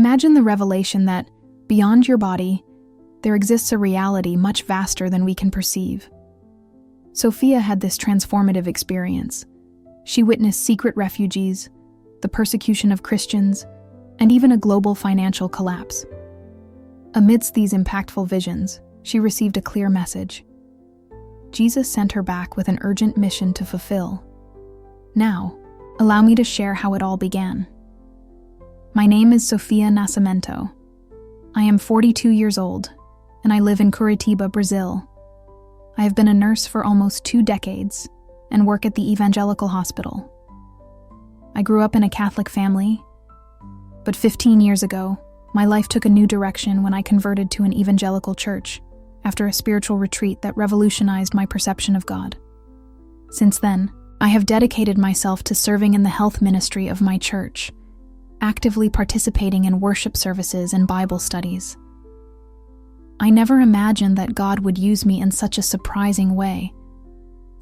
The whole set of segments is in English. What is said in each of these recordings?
Imagine the revelation that, beyond your body, there exists a reality much vaster than we can perceive. Sophia had this transformative experience. She witnessed secret refugees, the persecution of Christians, and even a global financial collapse. Amidst these impactful visions, she received a clear message. Jesus sent her back with an urgent mission to fulfill. Now, allow me to share how it all began. My name is Sofia Nascimento. I am 42 years old, and I live in Curitiba, Brazil. I have been a nurse for almost 2 decades and work at the Evangelical Hospital. I grew up in a Catholic family, but 15 years ago, my life took a new direction when I converted to an evangelical church after a spiritual retreat that revolutionized my perception of God. Since then, I have dedicated myself to serving in the health ministry of my church, actively participating in worship services and Bible studies. I never imagined that God would use me in such a surprising way,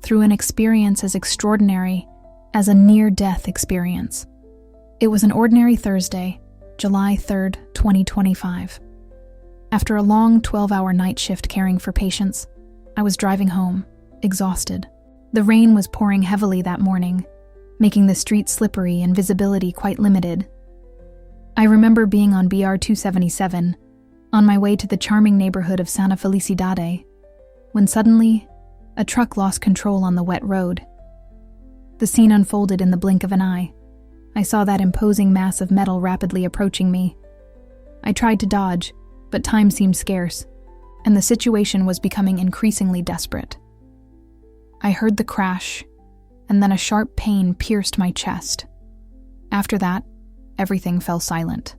through an experience as extraordinary as a near-death experience. It was an ordinary Thursday, July 3rd, 2025. After a long 12-hour night shift caring for patients, I was driving home, exhausted. The rain was pouring heavily that morning, making the streets slippery and visibility quite limited. I remember being on BR 277, on my way to the charming neighborhood of Santa Felicidade, when suddenly, a truck lost control on the wet road. The scene unfolded in the blink of an eye. I saw that imposing mass of metal rapidly approaching me. I tried to dodge, but time seemed scarce, and the situation was becoming increasingly desperate. I heard the crash, and then a sharp pain pierced my chest. After that, everything fell silent.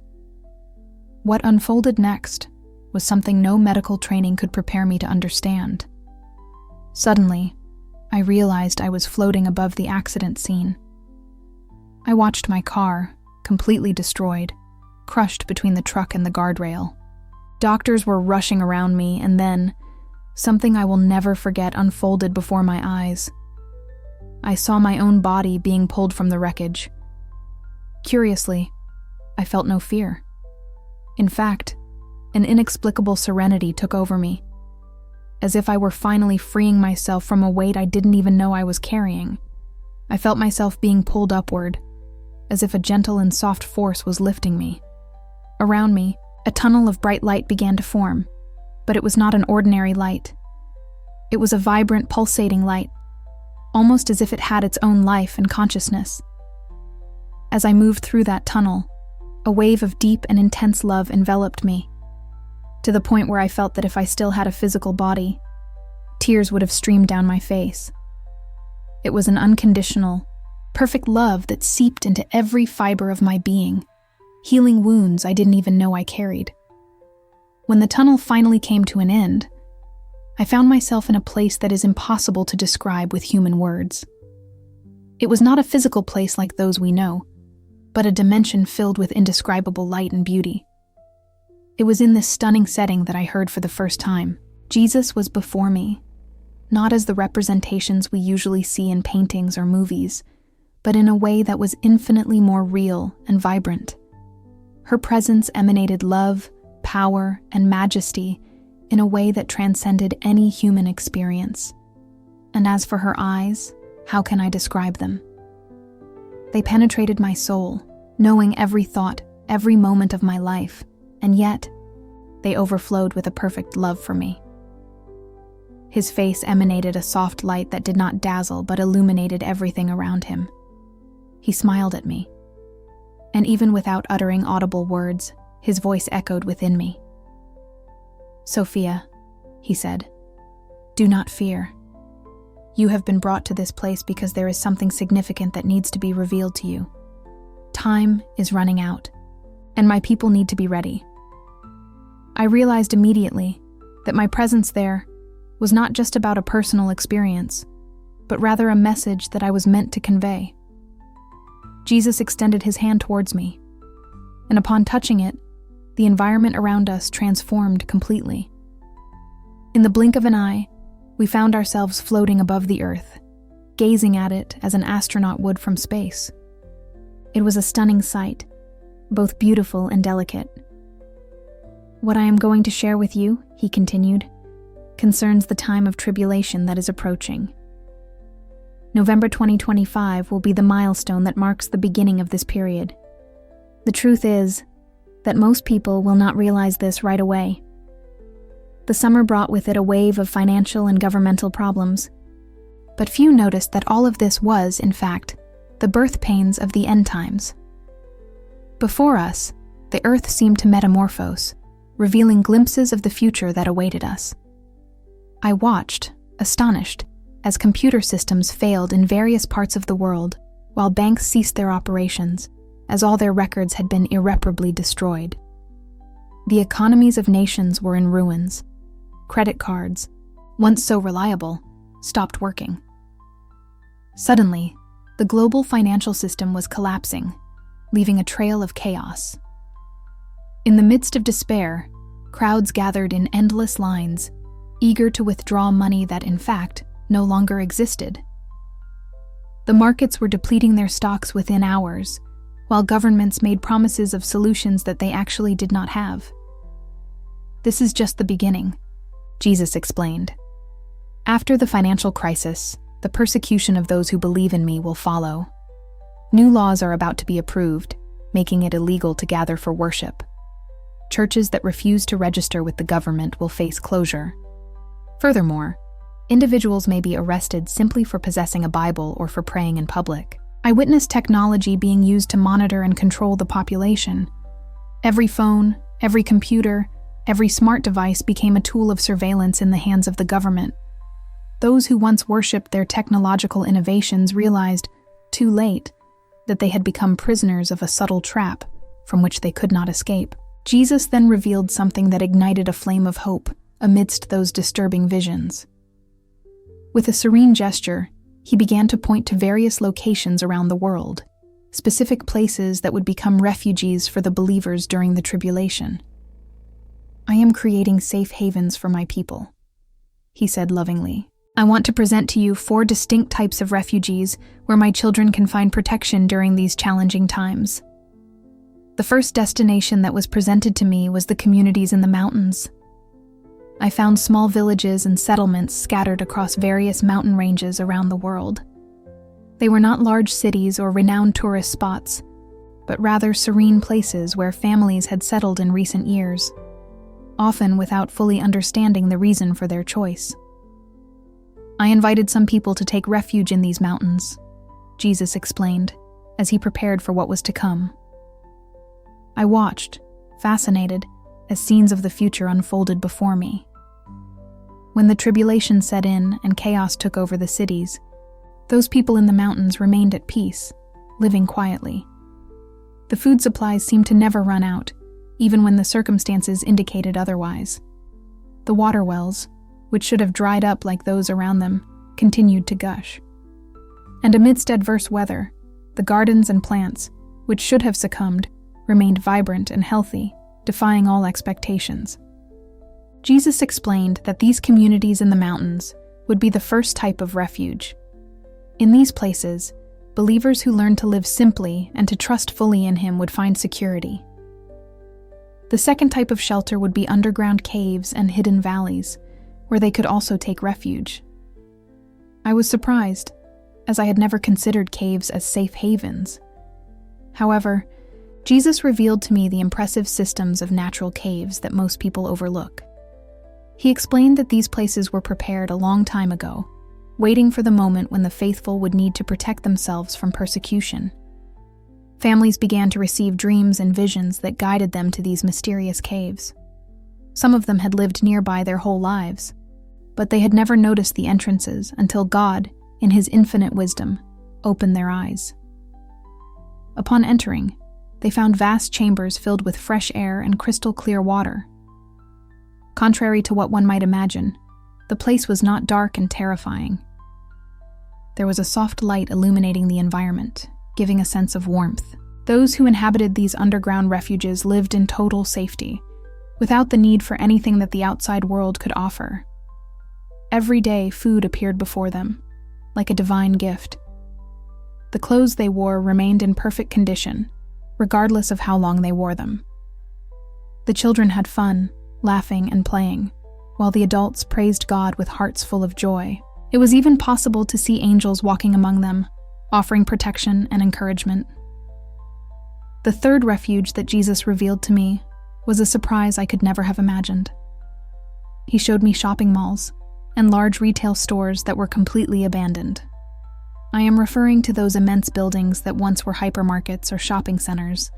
What unfolded next was something no medical training could prepare me to understand. Suddenly, I realized I was floating above the accident scene. I watched my car, completely destroyed, crushed between the truck and the guardrail. Doctors were rushing around me, and then, something I will never forget unfolded before my eyes. I saw my own body being pulled from the wreckage. Curiously, I felt no fear. In fact, an inexplicable serenity took over me, as if I were finally freeing myself from a weight I didn't even know I was carrying. I felt myself being pulled upward, as if a gentle and soft force was lifting me. Around me, a tunnel of bright light began to form, but it was not an ordinary light. It was a vibrant, pulsating light, almost as if it had its own life and consciousness. As I moved through that tunnel, a wave of deep and intense love enveloped me, to the point where I felt that if I still had a physical body, tears would have streamed down my face. It was an unconditional, perfect love that seeped into every fiber of my being, healing wounds I didn't even know I carried. When the tunnel finally came to an end, I found myself in a place that is impossible to describe with human words. It was not a physical place like those we know, but a dimension filled with indescribable light and beauty. It was in this stunning setting that I heard for the first time, Jesus was before me, not as the representations we usually see in paintings or movies, but in a way that was infinitely more real and vibrant. Her presence emanated love, power, and majesty in a way that transcended any human experience. And as for her eyes, how can I describe them? They penetrated my soul, knowing every thought, every moment of my life, and yet, they overflowed with a perfect love for me. His face emanated a soft light that did not dazzle but illuminated everything around him. He smiled at me, and even without uttering audible words, his voice echoed within me. "Sophia," he said, "do not fear. You have been brought to this place because there is something significant that needs to be revealed to you. Time is running out, and my people need to be ready." I realized immediately that my presence there was not just about a personal experience, but rather a message that I was meant to convey. Jesus extended his hand towards me, and upon touching it, the environment around us transformed completely. In the blink of an eye, we found ourselves floating above the earth, gazing at it as an astronaut would from space. It was a stunning sight, both beautiful and delicate. "What I am going to share with you," he continued, "concerns the time of tribulation that is approaching. November 2025 will be the milestone that marks the beginning of this period. The truth is that most people will not realize this right away. The summer brought with it a wave of financial and governmental problems, but few noticed that all of this was, in fact, the birth pains of the end times. Before us, the earth seemed to metamorphose, revealing glimpses of the future that awaited us. I watched, astonished, as computer systems failed in various parts of the world, while banks ceased their operations, as all their records had been irreparably destroyed. The economies of nations were in ruins. Credit cards, once so reliable, stopped working. Suddenly, the global financial system was collapsing, leaving a trail of chaos. In the midst of despair, crowds gathered in endless lines, eager to withdraw money that, in fact, no longer existed. The markets were depleting their stocks within hours, while governments made promises of solutions that they actually did not have. "This is just the beginning," Jesus explained. "After the financial crisis, the persecution of those who believe in me will follow. New laws are about to be approved, making it illegal to gather for worship. Churches that refuse to register with the government will face closure. Furthermore, individuals may be arrested simply for possessing a Bible or for praying in public. I witnessed technology being used to monitor and control the population. Every phone, every computer, every smart device became a tool of surveillance in the hands of the government. Those who once worshipped their technological innovations realized, too late, that they had become prisoners of a subtle trap from which they could not escape. Jesus then revealed something that ignited a flame of hope amidst those disturbing visions. With a serene gesture, he began to point to various locations around the world, specific places that would become refuges for the believers during the tribulation. "I am creating safe havens for my people," he said lovingly. "I want to present to you 4 distinct types of refugees where my children can find protection during these challenging times." The first destination that was presented to me was the communities in the mountains. I found small villages and settlements scattered across various mountain ranges around the world. They were not large cities or renowned tourist spots, but rather serene places where families had settled in recent years, often without fully understanding the reason for their choice. "I invited some people to take refuge in these mountains," Jesus explained, as he prepared for what was to come. I watched, fascinated, as scenes of the future unfolded before me. When the tribulation set in and chaos took over the cities, those people in the mountains remained at peace, living quietly. The food supplies seemed to never run out, even when the circumstances indicated otherwise. The water wells, which should have dried up like those around them, continued to gush. And amidst adverse weather, the gardens and plants, which should have succumbed, remained vibrant and healthy, defying all expectations. Jesus explained that these communities in the mountains would be the first type of refuge. In these places, believers who learned to live simply and to trust fully in Him would find security. The second type of shelter would be underground caves and hidden valleys, where they could also take refuge. I was surprised, as I had never considered caves as safe havens. However, Jesus revealed to me the impressive systems of natural caves that most people overlook. He explained that these places were prepared a long time ago, waiting for the moment when the faithful would need to protect themselves from persecution. Families began to receive dreams and visions that guided them to these mysterious caves. Some of them had lived nearby their whole lives, but they had never noticed the entrances until God, in His infinite wisdom, opened their eyes. Upon entering, they found vast chambers filled with fresh air and crystal clear water. Contrary to what one might imagine, the place was not dark and terrifying. There was a soft light illuminating the environment, giving a sense of warmth. Those who inhabited these underground refuges lived in total safety, without the need for anything that the outside world could offer. Every day, food appeared before them, like a divine gift. The clothes they wore remained in perfect condition, regardless of how long they wore them. The children had fun, laughing and playing, while the adults praised God with hearts full of joy. It was even possible to see angels walking among them, offering protection and encouragement. The third refuge that Jesus revealed to me was a surprise I could never have imagined. He showed me shopping malls and large retail stores that were completely abandoned. I am referring to those immense buildings that once were hypermarkets or shopping centers,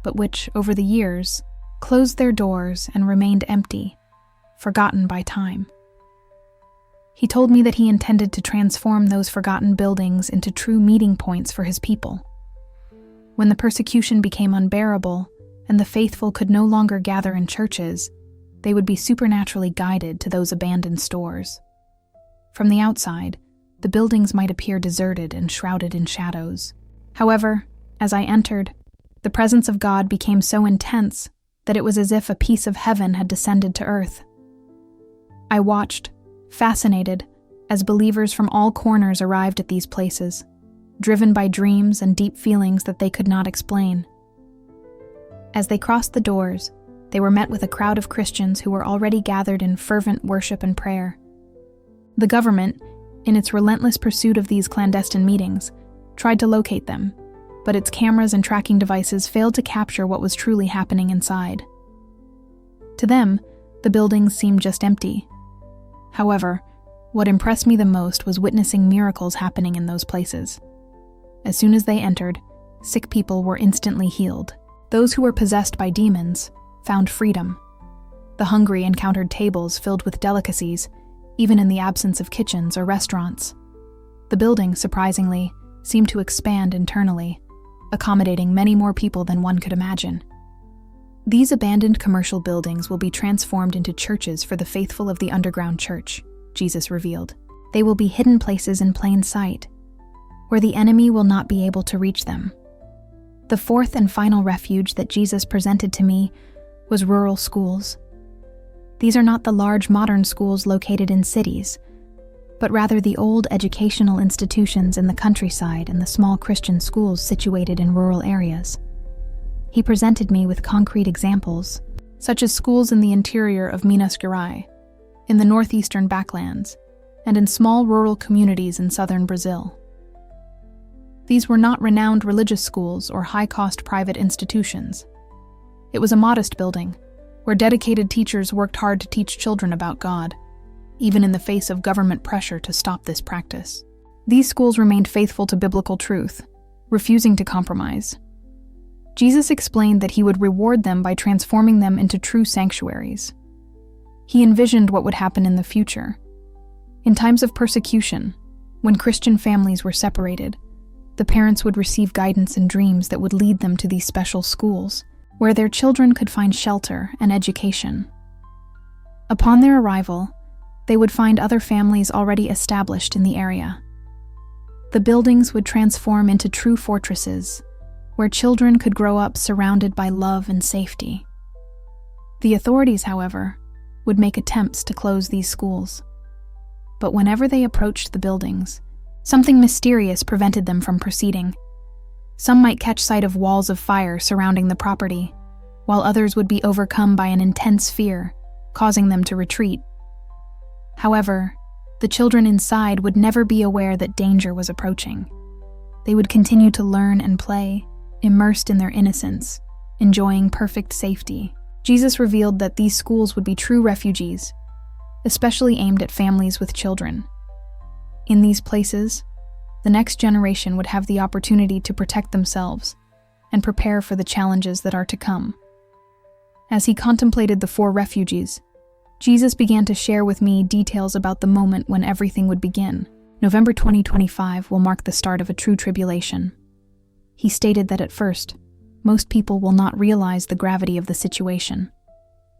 but which, over the years, closed their doors and remained empty, forgotten by time. He told me that he intended to transform those forgotten buildings into true meeting points for his people. When the persecution became unbearable and the faithful could no longer gather in churches, they would be supernaturally guided to those abandoned stores. From the outside, the buildings might appear deserted and shrouded in shadows. However, as I entered, the presence of God became so intense that it was as if a piece of heaven had descended to earth. I watched, fascinated, as believers from all corners arrived at these places, driven by dreams and deep feelings that they could not explain. As they crossed the doors, they were met with a crowd of Christians who were already gathered in fervent worship and prayer. The government, in its relentless pursuit of these clandestine meetings, tried to locate them, but its cameras and tracking devices failed to capture what was truly happening inside. To them, the buildings seemed just empty. However, what impressed me the most was witnessing miracles happening in those places. As soon as they entered, sick people were instantly healed. Those who were possessed by demons found freedom. The hungry encountered tables filled with delicacies, even in the absence of kitchens or restaurants. The building, surprisingly, seemed to expand internally, accommodating many more people than one could imagine. These abandoned commercial buildings will be transformed into churches for the faithful of the underground church, Jesus revealed. They will be hidden places in plain sight, where the enemy will not be able to reach them. The fourth and final refuge that Jesus presented to me was rural schools. These are not the large modern schools located in cities, but rather the old educational institutions in the countryside and the small Christian schools situated in rural areas. He presented me with concrete examples, such as schools in the interior of Minas Gerais, in the northeastern backlands, and in small rural communities in southern Brazil. These were not renowned religious schools or high-cost private institutions. It was a modest building, where dedicated teachers worked hard to teach children about God, even in the face of government pressure to stop this practice. These schools remained faithful to biblical truth, refusing to compromise. Jesus explained that he would reward them by transforming them into true sanctuaries. He envisioned what would happen in the future. In times of persecution, when Christian families were separated, the parents would receive guidance and dreams that would lead them to these special schools, where their children could find shelter and education. Upon their arrival, they would find other families already established in the area. The buildings would transform into true fortresses, where children could grow up surrounded by love and safety. The authorities, however, would make attempts to close these schools. But whenever they approached the buildings, something mysterious prevented them from proceeding. Some might catch sight of walls of fire surrounding the property, while others would be overcome by an intense fear, causing them to retreat. However, the children inside would never be aware that danger was approaching. They would continue to learn and play, immersed in their innocence, enjoying perfect safety. Jesus revealed that these schools would be true refuges, especially aimed at families with children. In these places, the next generation would have the opportunity to protect themselves and prepare for the challenges that are to come. As he contemplated the 4 refuges, Jesus began to share with me details about the moment when everything would begin. November 2025 will mark the start of a true tribulation. He stated that at first, most people will not realize the gravity of the situation.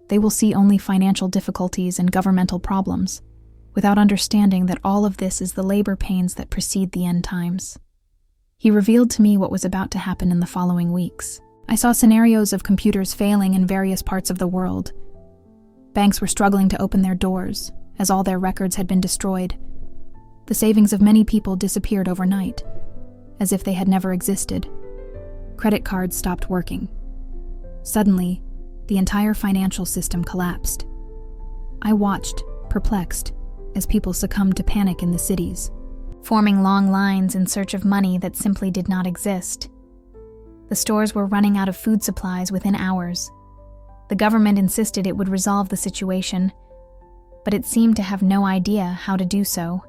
They will see only financial difficulties and governmental problems, without understanding that all of this is the labor pains that precede the end times. He revealed to me what was about to happen in the following weeks. I saw scenarios of computers failing in various parts of the world. Banks were struggling to open their doors, as all their records had been destroyed. The savings of many people disappeared overnight, as if they had never existed. Credit cards stopped working. Suddenly, the entire financial system collapsed. I watched, perplexed, as people succumbed to panic in the cities, forming long lines in search of money that simply did not exist. The stores were running out of food supplies within hours. The government insisted it would resolve the situation, but it seemed to have no idea how to do so.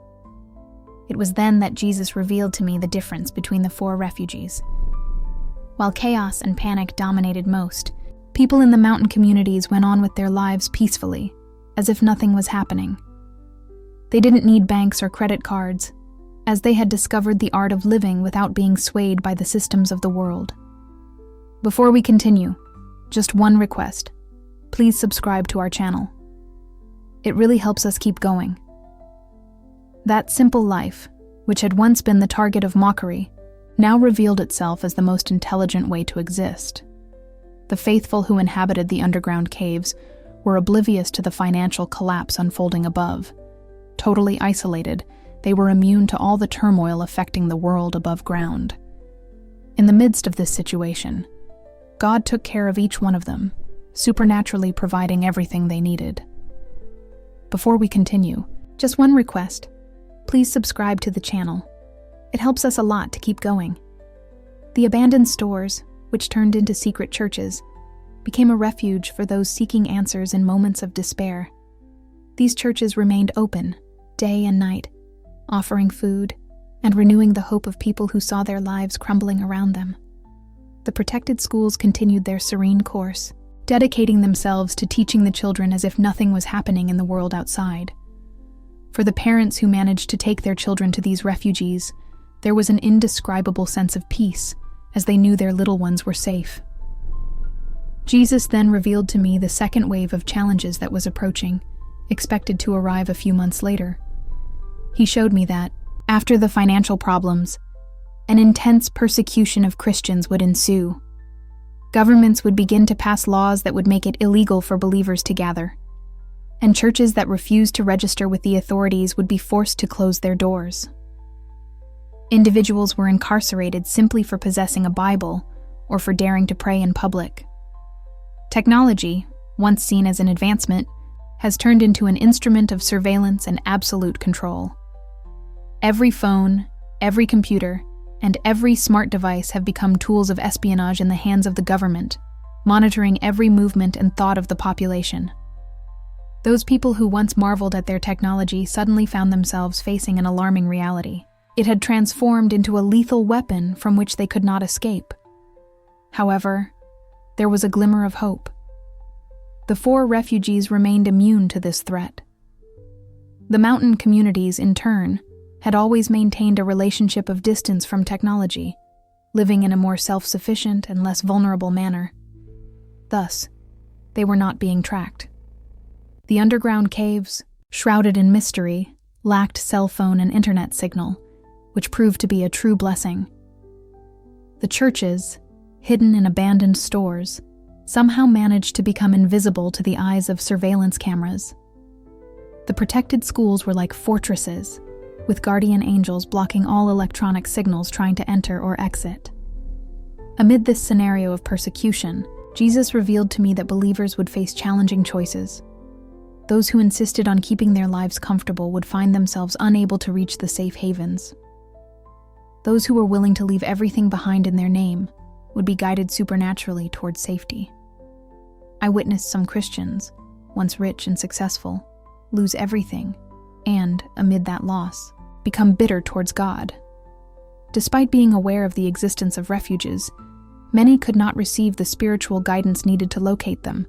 It was then that Jesus revealed to me the difference between the 4 refugees. While chaos and panic dominated most, people in the mountain communities went on with their lives peacefully, as if nothing was happening. They didn't need banks or credit cards, as they had discovered the art of living without being swayed by the systems of the world. Before we continue, just one request. Please subscribe to our channel. It really helps us keep going. That simple life, which had once been the target of mockery, now revealed itself as the most intelligent way to exist. The faithful who inhabited the underground caves were oblivious to the financial collapse unfolding above. Totally isolated, they were immune to all the turmoil affecting the world above ground. In the midst of this situation, God took care of each one of them, supernaturally providing everything they needed. Before we continue, just one request. Please subscribe to the channel. It helps us a lot to keep going. The abandoned stores, which turned into secret churches, became a refuge for those seeking answers in moments of despair. These churches remained open, day and night, offering food and renewing the hope of people who saw their lives crumbling around them. The protected schools continued their serene course, dedicating themselves to teaching the children as if nothing was happening in the world outside. For the parents who managed to take their children to these refugees, there was an indescribable sense of peace, as they knew their little ones were safe. Jesus then revealed to me the second wave of challenges that was approaching, expected to arrive a few months later. He showed me that, after the financial problems, an intense persecution of Christians would ensue. Governments would begin to pass laws that would make it illegal for believers to gather, and churches that refused to register with the authorities would be forced to close their doors. Individuals were incarcerated simply for possessing a Bible or for daring to pray in public. Technology, once seen as an advancement, has turned into an instrument of surveillance and absolute control. Every phone, every computer, and every smart device have become tools of espionage in the hands of the government, monitoring every movement and thought of the population. Those people who once marveled at their technology suddenly found themselves facing an alarming reality. It had transformed into a lethal weapon from which they could not escape. However, there was a glimmer of hope. The 4 refugees remained immune to this threat. The mountain communities, in turn, had always maintained a relationship of distance from technology, living in a more self-sufficient and less vulnerable manner. Thus, they were not being tracked. The underground caves, shrouded in mystery, lacked cell phone and internet signal, which proved to be a true blessing. The churches, hidden in abandoned stores, somehow managed to become invisible to the eyes of surveillance cameras. The protected schools were like fortresses, with guardian angels blocking all electronic signals trying to enter or exit. Amid this scenario of persecution, Jesus revealed to me that believers would face challenging choices. Those who insisted on keeping their lives comfortable would find themselves unable to reach the safe havens. Those who were willing to leave everything behind in their name would be guided supernaturally towards safety. I witnessed some Christians, once rich and successful, lose everything, and, amid that loss, become bitter towards God. Despite being aware of the existence of refuges, many could not receive the spiritual guidance needed to locate them,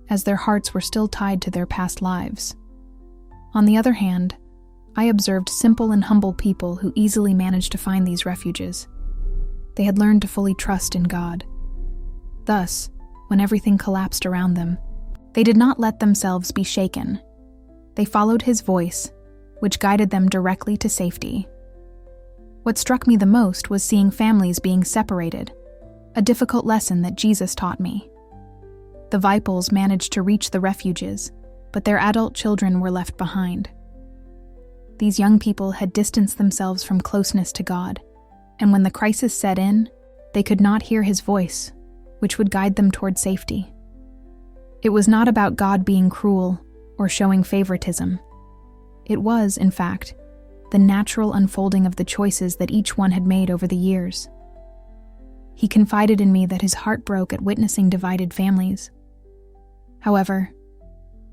as their hearts were still tied to their past lives. On the other hand, I observed simple and humble people who easily managed to find these refuges. They had learned to fully trust in God. Thus, when everything collapsed around them, they did not let themselves be shaken. They followed His voice, which guided them directly to safety. What struck me the most was seeing families being separated, a difficult lesson that Jesus taught me. The Vipels managed to reach the refuges, but their adult children were left behind. These young people had distanced themselves from closeness to God, and when the crisis set in, they could not hear His voice, which would guide them toward safety. It was not about God being cruel or showing favoritism. It was, in fact, the natural unfolding of the choices that each one had made over the years. He confided in me that his heart broke at witnessing divided families. However,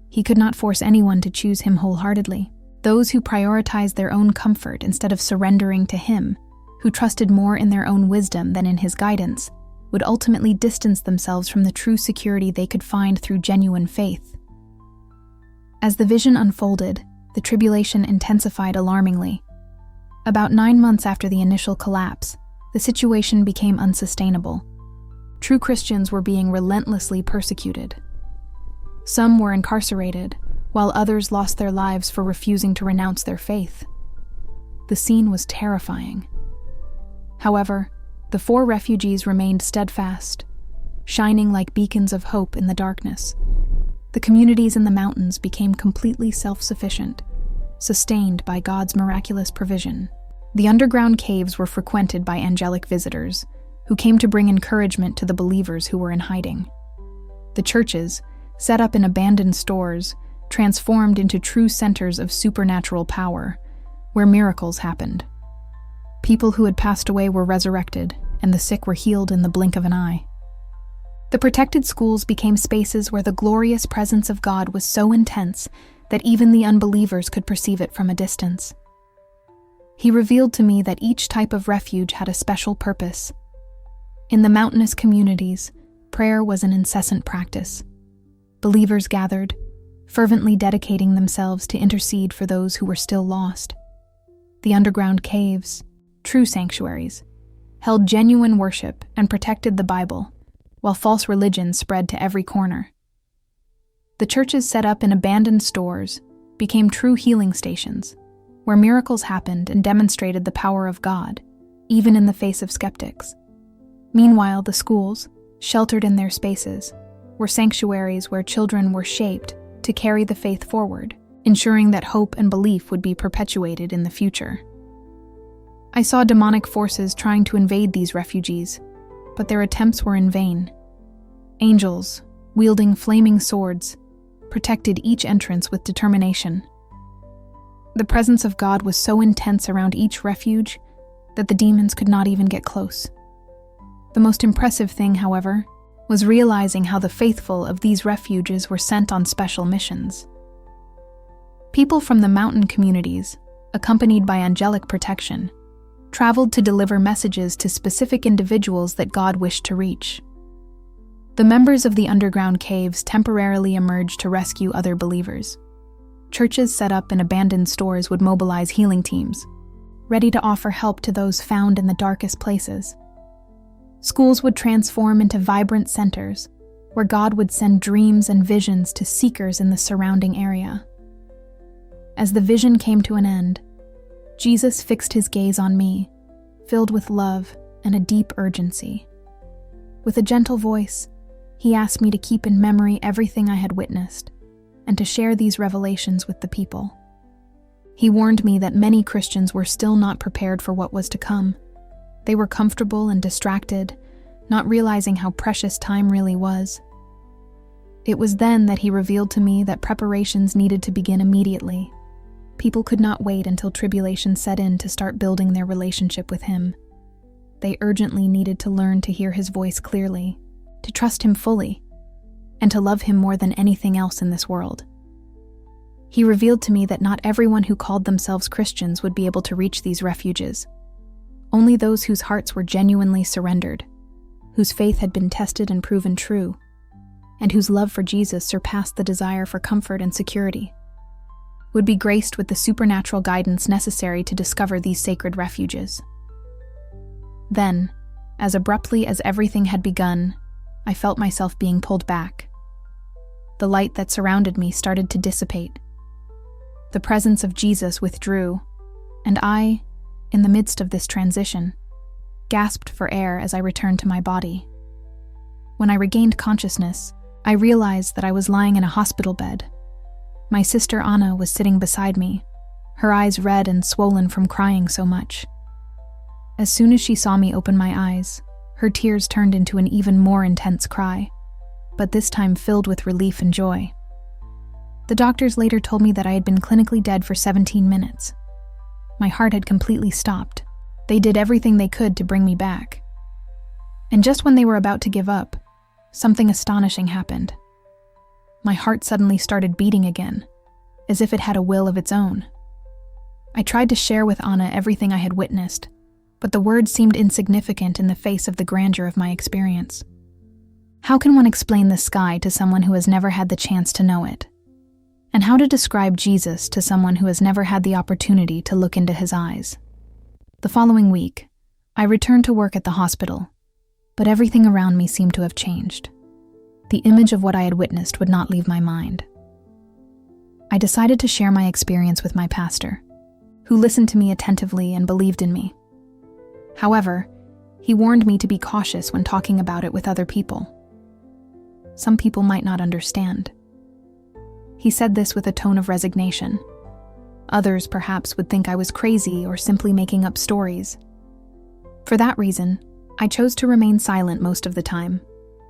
he could not force anyone to choose him wholeheartedly. Those who prioritized their own comfort instead of surrendering to him, who trusted more in their own wisdom than in his guidance, would ultimately distance themselves from the true security they could find through genuine faith. As the vision unfolded, the tribulation intensified alarmingly. About 9 months after the initial collapse, the situation became unsustainable. True Christians were being relentlessly persecuted. Some were incarcerated, while others lost their lives for refusing to renounce their faith. The scene was terrifying. However, the 4 refugees remained steadfast, shining like beacons of hope in the darkness. The communities in the mountains became completely self-sufficient, sustained by God's miraculous provision. The underground caves were frequented by angelic visitors, who came to bring encouragement to the believers who were in hiding. The churches, set up in abandoned stores, transformed into true centers of supernatural power, where miracles happened. People who had passed away were resurrected, and the sick were healed in the blink of an eye. The protected schools became spaces where the glorious presence of God was so intense that even the unbelievers could perceive it from a distance. He revealed to me that each type of refuge had a special purpose. In the mountainous communities, prayer was an incessant practice. Believers gathered, fervently dedicating themselves to intercede for those who were still lost. The underground caves, true sanctuaries, held genuine worship and protected the Bible, while false religion spread to every corner. The churches set up in abandoned stores became true healing stations, where miracles happened and demonstrated the power of God, even in the face of skeptics. Meanwhile, the schools, sheltered in their spaces, were sanctuaries where children were shaped to carry the faith forward, ensuring that hope and belief would be perpetuated in the future. I saw demonic forces trying to invade these refugees, but their attempts were in vain. Angels, wielding flaming swords, protected each entrance with determination. The presence of God was so intense around each refuge that the demons could not even get close. The most impressive thing, however, was realizing how the faithful of these refuges were sent on special missions. People from the mountain communities, accompanied by angelic protection, traveled to deliver messages to specific individuals that God wished to reach. The members of the underground caves temporarily emerged to rescue other believers. Churches set up in abandoned stores would mobilize healing teams, ready to offer help to those found in the darkest places. Schools would transform into vibrant centers, where God would send dreams and visions to seekers in the surrounding area. As the vision came to an end, Jesus fixed his gaze on me, filled with love and a deep urgency. With a gentle voice, he asked me to keep in memory everything I had witnessed, and to share these revelations with the people. He warned me that many Christians were still not prepared for what was to come. They were comfortable and distracted, not realizing how precious time really was. It was then that he revealed to me that preparations needed to begin immediately. People could not wait until tribulation set in to start building their relationship with him. They urgently needed to learn to hear his voice clearly, to trust him fully, and to love him more than anything else in this world. He revealed to me that not everyone who called themselves Christians would be able to reach these refuges. Only those whose hearts were genuinely surrendered, whose faith had been tested and proven true, and whose love for Jesus surpassed the desire for comfort and security, would be graced with the supernatural guidance necessary to discover these sacred refuges. Then, as abruptly as everything had begun, I felt myself being pulled back. The light that surrounded me started to dissipate. The presence of Jesus withdrew, and I, in the midst of this transition, gasped for air as I returned to my body. When I regained consciousness, I realized that I was lying in a hospital bed. My sister Anna was sitting beside me, her eyes red and swollen from crying so much. As soon as she saw me open my eyes, her tears turned into an even more intense cry. but this time filled with relief and joy. The doctors later told me that I had been clinically dead for 17 minutes. My heart had completely stopped. They did everything they could to bring me back. And just when they were about to give up, something astonishing happened. My heart suddenly started beating again, as if it had a will of its own. I tried to share with Anna everything I had witnessed, but the words seemed insignificant in the face of the grandeur of my experience. How can one explain the sky to someone who has never had the chance to know it? And how to describe Jesus to someone who has never had the opportunity to look into his eyes? The following week, I returned to work at the hospital, but everything around me seemed to have changed. The image of what I had witnessed would not leave my mind. I decided to share my experience with my pastor, who listened to me attentively and believed in me. However, he warned me to be cautious when talking about it with other people. Some people might not understand. He said this with a tone of resignation. Others perhaps would think I was crazy or simply making up stories. For that reason, I chose to remain silent most of the time,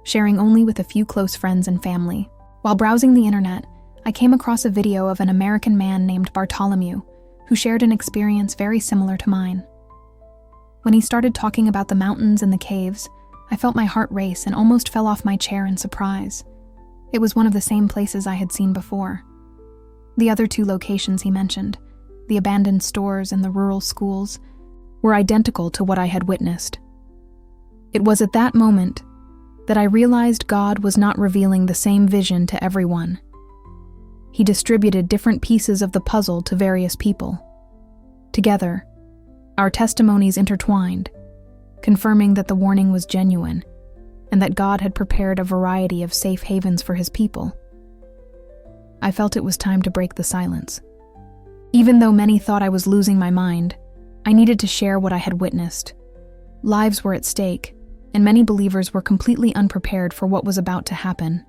sharing only with a few close friends and family. While browsing the internet, I came across a video of an American man named Bartholomew, who shared an experience very similar to mine. When he started talking about the mountains and the caves, I felt my heart race and almost fell off my chair in surprise. It was one of the same places I had seen before. The other two locations he mentioned, the abandoned stores and the rural schools, were identical to what I had witnessed. It was at that moment that I realized God was not revealing the same vision to everyone. He distributed different pieces of the puzzle to various people. Together, our testimonies intertwined, confirming that the warning was genuine and that God had prepared a variety of safe havens for his people. I felt it was time to break the silence. Even though many thought I was losing my mind, I needed to share what I had witnessed. Lives were at stake, and many believers were completely unprepared for what was about to happen.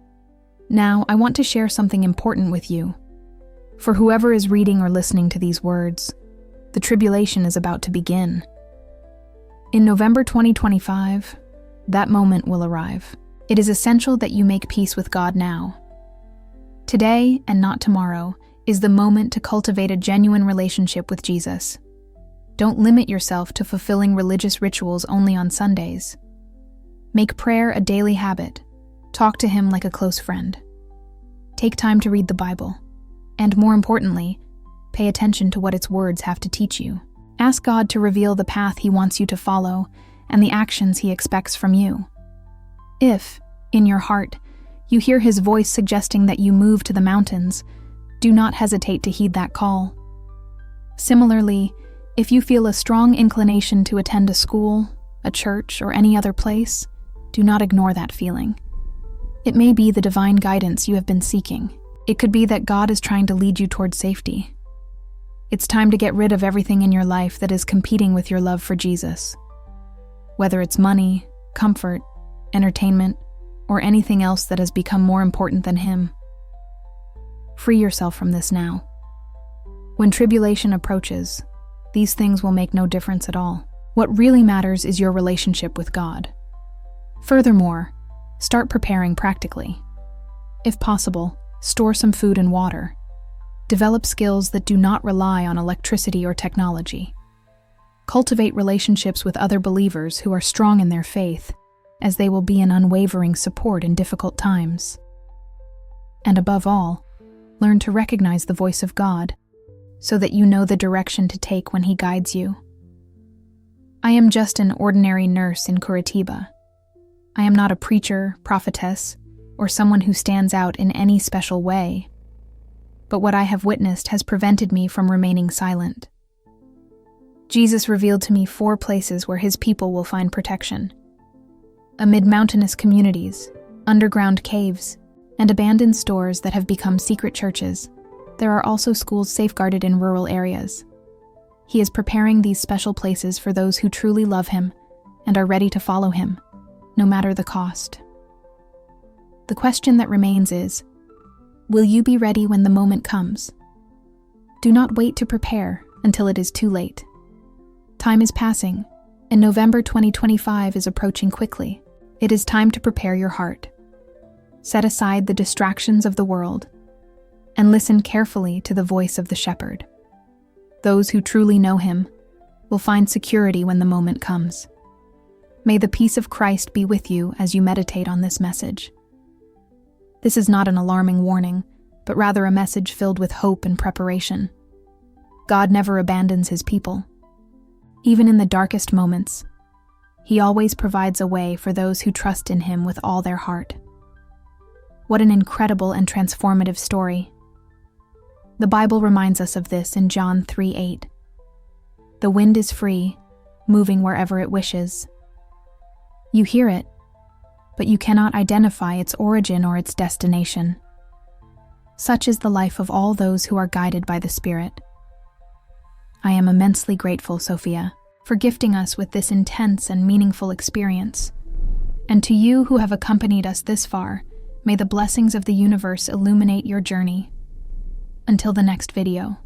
Now, I want to share something important with you. For whoever is reading or listening to these words, the tribulation is about to begin. In November 2025, that moment will arrive. It is essential that you make peace with God now. Today, and not tomorrow, is the moment to cultivate a genuine relationship with Jesus. Don't limit yourself to fulfilling religious rituals only on Sundays. Make prayer a daily habit. Talk to him like a close friend. Take time to read the Bible. And more importantly, pay attention to what its words have to teach you. Ask God to reveal the path he wants you to follow and the actions he expects from you. If, in your heart, you hear his voice suggesting that you move to the mountains, do not hesitate to heed that call. Similarly, if you feel a strong inclination to attend a school, a church, or any other place, do not ignore that feeling. It may be the divine guidance you have been seeking. It could be that God is trying to lead you toward safety. It's time to get rid of everything in your life that is competing with your love for Jesus. Whether it's money, comfort, entertainment, or anything else that has become more important than him. Free yourself from this now. When tribulation approaches, these things will make no difference at all. What really matters is your relationship with God. Furthermore, start preparing practically. If possible, store some food and water. Develop skills that do not rely on electricity or technology. Cultivate relationships with other believers who are strong in their faith, as they will be an unwavering support in difficult times. And above all, learn to recognize the voice of God, so that you know the direction to take when he guides you. I am just an ordinary nurse in Curitiba. I am not a preacher, prophetess, or someone who stands out in any special way. But what I have witnessed has prevented me from remaining silent. Jesus revealed to me 4 places where his people will find protection. Amid mountainous communities, underground caves, and abandoned stores that have become secret churches, there are also schools safeguarded in rural areas. He is preparing these special places for those who truly love him and are ready to follow him, no matter the cost. The question that remains is, will you be ready when the moment comes? Do not wait to prepare until it is too late. Time is passing, and November 2025 is approaching quickly. It is time to prepare your heart. Set aside the distractions of the world and listen carefully to the voice of the shepherd. Those who truly know him will find security when the moment comes. May the peace of Christ be with you as you meditate on this message. This is not an alarming warning, but rather a message filled with hope and preparation. God never abandons his people. Even in the darkest moments, he always provides a way for those who trust in him with all their heart. What an incredible and transformative story. The Bible reminds us of this in John 3:8. The wind is free, moving wherever it wishes. You hear it, but you cannot identify its origin or its destination. Such is the life of all those who are guided by the Spirit. I am immensely grateful, Sophia, for gifting us with this intense and meaningful experience. And to you who have accompanied us this far, may the blessings of the universe illuminate your journey. Until the next video.